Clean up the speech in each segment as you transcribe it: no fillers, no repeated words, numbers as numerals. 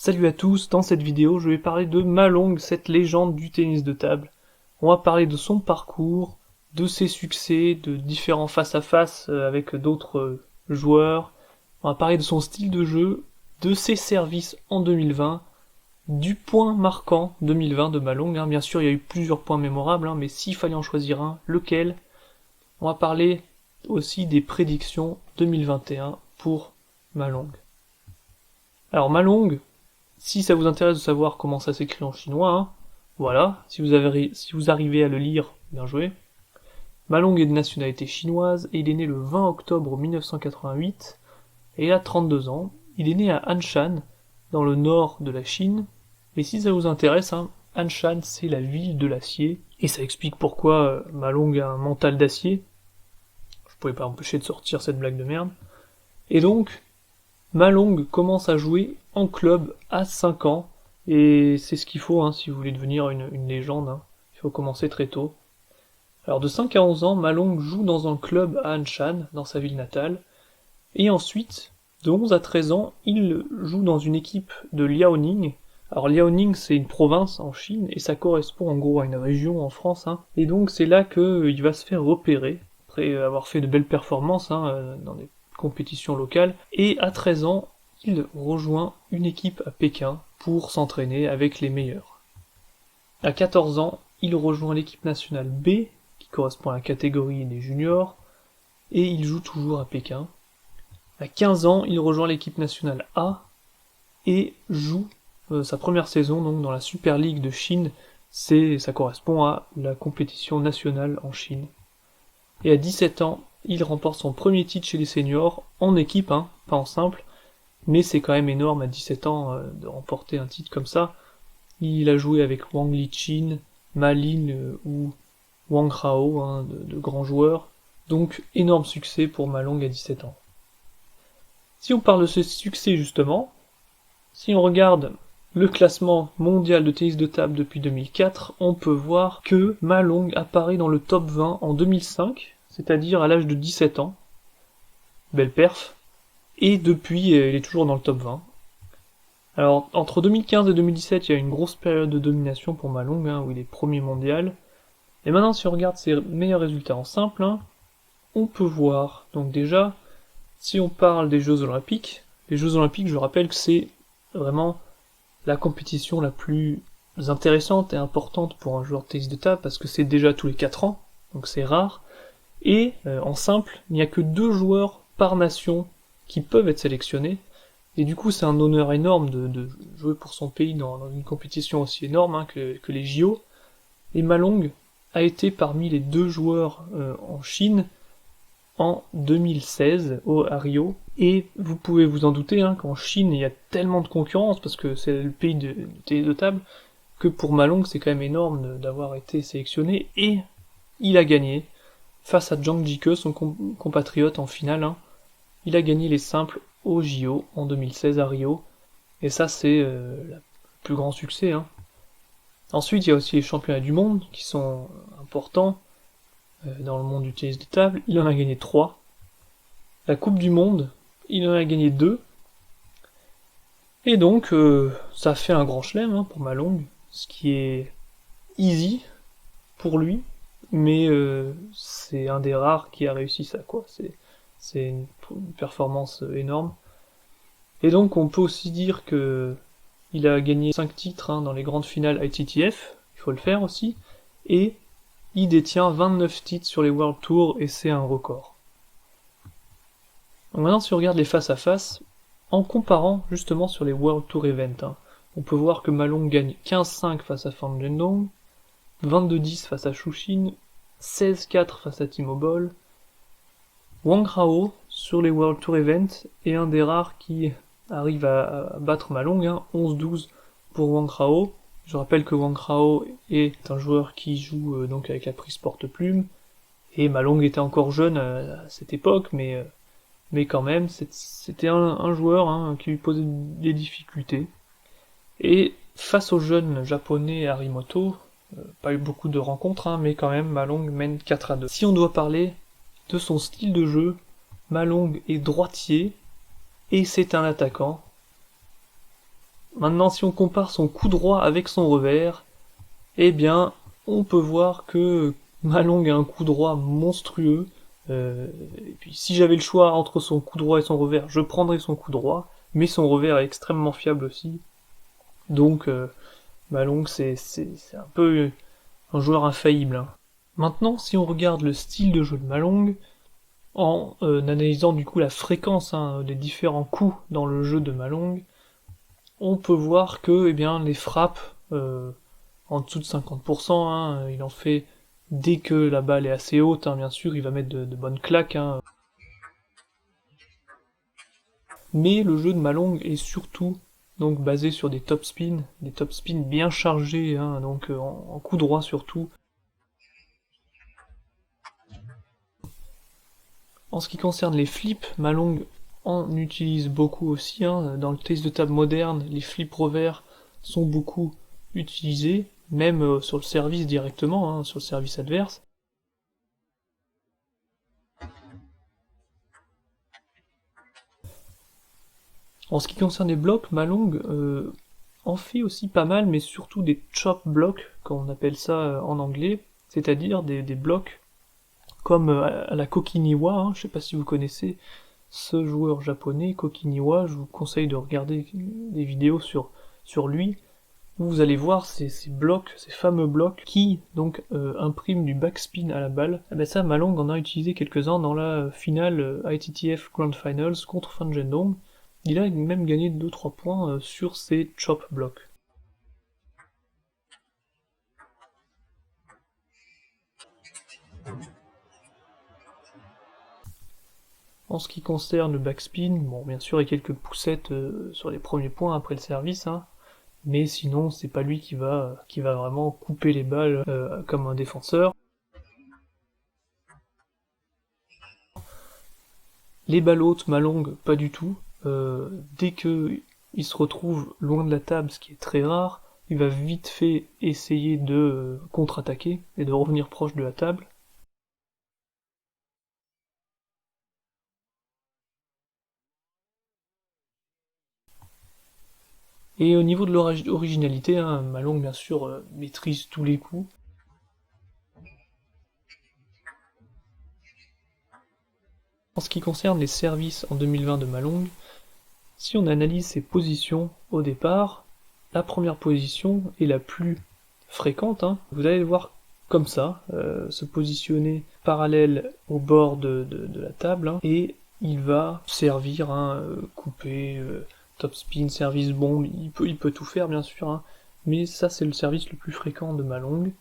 Salut à tous, dans cette vidéo je vais parler de Ma Long, cette légende du tennis de table. On va parler de son parcours, de ses succès, de différents face-à-face avec d'autres joueurs. On va parler de son style de jeu, de ses services en 2020, du point marquant 2020 de Ma Long. Bien sûr il y a eu plusieurs points mémorables, mais s'il fallait en choisir un, lequel? On va parler aussi des prédictions 2021 pour Ma Long. Alors Ma Long, si ça vous intéresse de savoir comment ça s'écrit en chinois, voilà, si vous arrivez à le lire, bien joué. Ma Long est de nationalité chinoise et il est né le 20 octobre 1988 et il a 32 ans. Il est né à Anshan, dans le nord de la Chine. Mais si ça vous intéresse, Anshan c'est la ville de l'acier et ça explique pourquoi Ma Long a un mental d'acier. Je pouvais pas empêcher de sortir cette blague de merde. Et donc, Ma Long commence à jouer en club à 5 ans, et c'est ce qu'il faut si vous voulez devenir une légende, il faut commencer très tôt. Alors de 5 à 11 ans, Ma Long joue dans un club à Anshan, dans sa ville natale, et ensuite, de 11 à 13 ans, il joue dans une équipe de Liaoning. Alors Liaoning c'est une province en Chine, et ça correspond en gros à une région en France, et donc c'est là qu'il va se faire repérer, après avoir fait de belles performances dans des compétition locale, et à 13 ans, il rejoint une équipe à Pékin pour s'entraîner avec les meilleurs. À 14 ans, il rejoint l'équipe nationale B, qui correspond à la catégorie des juniors, et il joue toujours à Pékin. À 15 ans, il rejoint l'équipe nationale A, et joue sa première saison donc dans la Super League de Chine, ça correspond à la compétition nationale en Chine. Et à 17 ans, il remporte son premier titre chez les seniors, en équipe, pas en simple, mais c'est quand même énorme à 17 ans de remporter un titre comme ça. Il a joué avec Wang Lichin, Ma Lin ou Wang Hao, de grands joueurs, donc énorme succès pour Ma Long à 17 ans. Si on parle de ce succès justement, si on regarde le classement mondial de tennis de table depuis 2004, on peut voir que Ma Long apparaît dans le top 20 en 2005, c'est-à-dire à l'âge de 17 ans. Belle perf. Et depuis, il est toujours dans le top 20. Alors, entre 2015 et 2017, il y a une grosse période de domination pour Ma Long, où il est premier mondial. Et maintenant, si on regarde ses meilleurs résultats en simple, on peut voir, donc déjà, si on parle des Jeux Olympiques, les Jeux Olympiques, je rappelle que c'est vraiment la compétition la plus intéressante et importante pour un joueur de tennis de table, parce que c'est déjà tous les 4 ans, donc c'est rare. Et en simple, il n'y a que 2 joueurs par nation qui peuvent être sélectionnés, et du coup c'est un honneur énorme de jouer pour son pays dans une compétition aussi énorme que les JO. Et Ma Long a été parmi les 2 joueurs en Chine en 2016 à Rio, et vous pouvez vous en douter qu'en Chine il y a tellement de concurrence, parce que c'est le pays du tennis de table, que pour Ma Long c'est quand même énorme d'avoir été sélectionné, et il a gagné face à Zhang Jike, son compatriote en finale. Il a gagné les simples au JO en 2016 à Rio, et ça c'est le plus grand succès. Ensuite il y a aussi les championnats du monde qui sont importants dans le monde du tennis de table. Il en a gagné 3. La Coupe du Monde, il en a gagné 2. Et donc ça fait un grand chelem pour Ma Long, ce qui est easy pour lui, mais c'est un des rares qui a réussi ça, quoi. C'est une performance énorme. Et donc on peut aussi dire que il a gagné 5 titres dans les grandes finales ITTF, il faut le faire aussi, et il détient 29 titres sur les World Tour, et c'est un record. Donc maintenant si on regarde les face-à-face, en comparant justement sur les World Tour Event, on peut voir que Ma Long gagne 15-5 face à Fan Zhendong, 22-10 face à Xu Xin, 16-4 face à Timo Boll. Wang Hao, sur les World Tour Event, est un des rares qui arrive à battre Ma Long, 11-12 pour Wang Hao. Je rappelle que Wang Hao est un joueur qui joue donc avec la prise porte-plume, et Ma Long était encore jeune à cette époque, mais quand même, c'était un joueur qui lui posait des difficultés. Et face au jeune japonais Harimoto, pas eu beaucoup de rencontres, mais quand même Ma Long mène 4-2. Si on doit parler de son style de jeu, Ma Long est droitier, et c'est un attaquant. Maintenant, si on compare son coup droit avec son revers, eh bien, on peut voir que Ma Long a un coup droit monstrueux. Et puis, si j'avais le choix entre son coup droit et son revers, je prendrais son coup droit, mais son revers est extrêmement fiable aussi. Donc, Ma Long, c'est un peu un joueur infaillible, hein. Maintenant, si on regarde le style de jeu de Ma Long, en analysant du coup la fréquence des différents coups dans le jeu de Ma Long, on peut voir que eh bien, les frappes en dessous de 50%, il en fait dès que la balle est assez haute, bien sûr, il va mettre de bonnes claques. Mais le jeu de Ma Long est surtout donc basé sur des top spins bien chargés, donc en coup droit surtout. En ce qui concerne les flips, Ma Long en utilise beaucoup aussi. Dans le tennis de table moderne, les flips revers sont beaucoup utilisés, même sur le service directement, sur le service adverse. En ce qui concerne les blocs, Ma Long en fait aussi pas mal, mais surtout des chop blocks, comme on appelle ça en anglais, c'est-à-dire des blocs comme à la Kokiniwa, je sais pas si vous connaissez ce joueur japonais, Kokiniwa, je vous conseille de regarder des vidéos sur lui, où vous allez voir ces blocs, ces fameux blocs, qui donc impriment du backspin à la balle. Et ben ça, Ma Long en a utilisé quelques-uns dans la finale ITTF Grand Finals contre Fan Zhendong. Il a même gagné 2-3 points sur ces chop blocks. En ce qui concerne le backspin, bon, bien sûr, il y a quelques poussettes sur les premiers points après le service, mais sinon, c'est pas lui qui va vraiment couper les balles comme un défenseur. Les balles hautes, Ma Long, pas du tout. Dès que il se retrouve loin de la table, ce qui est très rare, il va vite fait essayer de contre-attaquer et de revenir proche de la table. Et au niveau de l'originalité, Ma Long bien sûr maîtrise tous les coups. En ce qui concerne les services en 2020 de Ma Long, si on analyse ses positions au départ, la première position est la plus fréquente. Vous allez le voir comme ça, se positionner parallèle au bord de la table, et il va servir, couper, top spin, service bombe, il peut tout faire bien sûr, mais ça c'est le service le plus fréquent de Ma Long.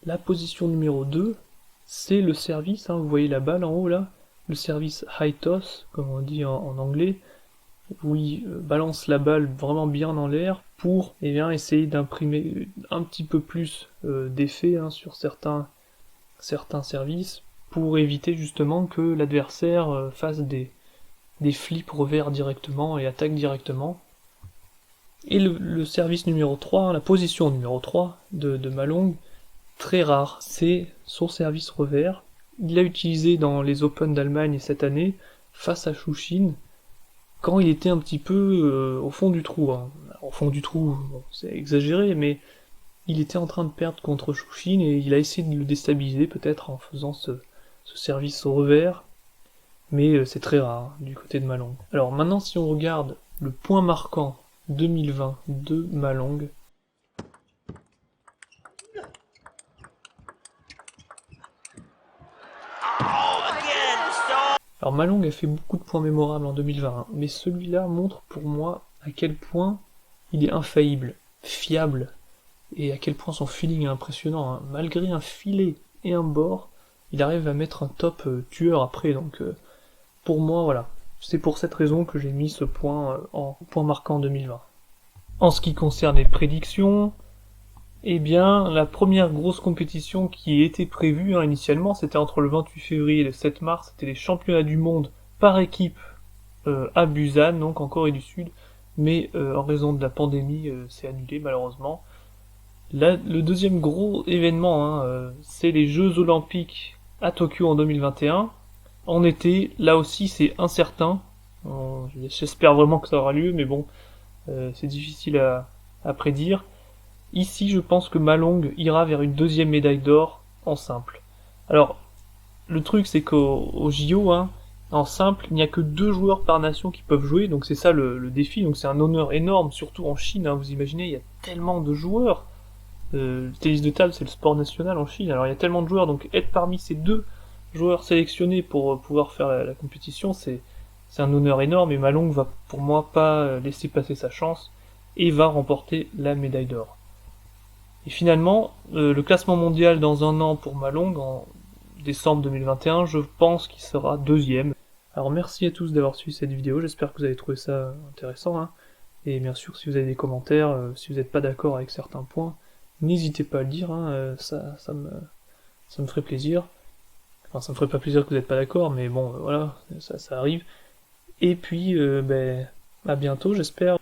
La position numéro 2, c'est le service, vous voyez la balle en haut là, le service high toss, comme on dit en anglais, où il balance la balle vraiment bien dans l'air pour essayer d'imprimer un petit peu plus d'effet sur certains services, pour éviter justement que l'adversaire fasse des flips revers directement et attaque directement. Et le service numéro 3, la position numéro 3 de Ma Long, très rare, c'est son service revers. Il l'a utilisé dans les Open d'Allemagne cette année, face à Xu Xin, quand il était un petit peu au fond du trou. Au fond du trou, bon, c'est exagéré, mais il était en train de perdre contre Xu Xin et il a essayé de le déstabiliser peut-être en faisant ce service au revers, mais c'est très rare du côté de Ma Long. Alors maintenant, si on regarde le point marquant 2020 de Ma Long, alors Ma Long a fait beaucoup de points mémorables en 2020, mais celui-là montre pour moi à quel point il est infaillible, fiable, et à quel point son feeling est impressionnant. Malgré un filet et un bord, il arrive à mettre un top tueur après, donc pour moi, voilà. C'est pour cette raison que j'ai mis ce point en point marquant en 2020. En ce qui concerne les prédictions, eh bien, la première grosse compétition qui était prévue initialement, c'était entre le 28 février et le 7 mars, c'était les championnats du monde par équipe à Busan, donc en Corée du Sud, mais en raison de la pandémie, c'est annulé malheureusement. Là, le deuxième gros événement, c'est les Jeux Olympiques à Tokyo en 2021. En été, là aussi c'est incertain. J'espère vraiment que ça aura lieu, mais bon, c'est difficile à prédire. Ici, je pense que Malong ira vers une deuxième médaille d'or en simple. Alors, le truc, c'est qu'au JO, hein, en simple, il n'y a que 2 joueurs par nation qui peuvent jouer, donc c'est ça le défi, donc c'est un honneur énorme, surtout en Chine, hein, vous imaginez, il y a tellement de joueurs. Le tennis de table, c'est le sport national en Chine, alors il y a tellement de joueurs, donc être parmi ces 2 joueurs sélectionnés pour pouvoir faire la compétition, c'est un honneur énorme, et Malong va pour moi pas laisser passer sa chance, et va remporter la médaille d'or. Et finalement, le classement mondial dans un an pour Malong, en décembre 2021, je pense qu'il sera deuxième. Alors merci à tous d'avoir suivi cette vidéo, j'espère que vous avez trouvé ça intéressant, hein. Et bien sûr, si vous avez des commentaires, si vous n'êtes pas d'accord avec certains points, n'hésitez pas à le dire, hein, ça me ferait plaisir. Enfin, ça me ferait pas plaisir que vous n'êtes pas d'accord, mais bon, voilà, ça arrive. Et puis, à bientôt, j'espère.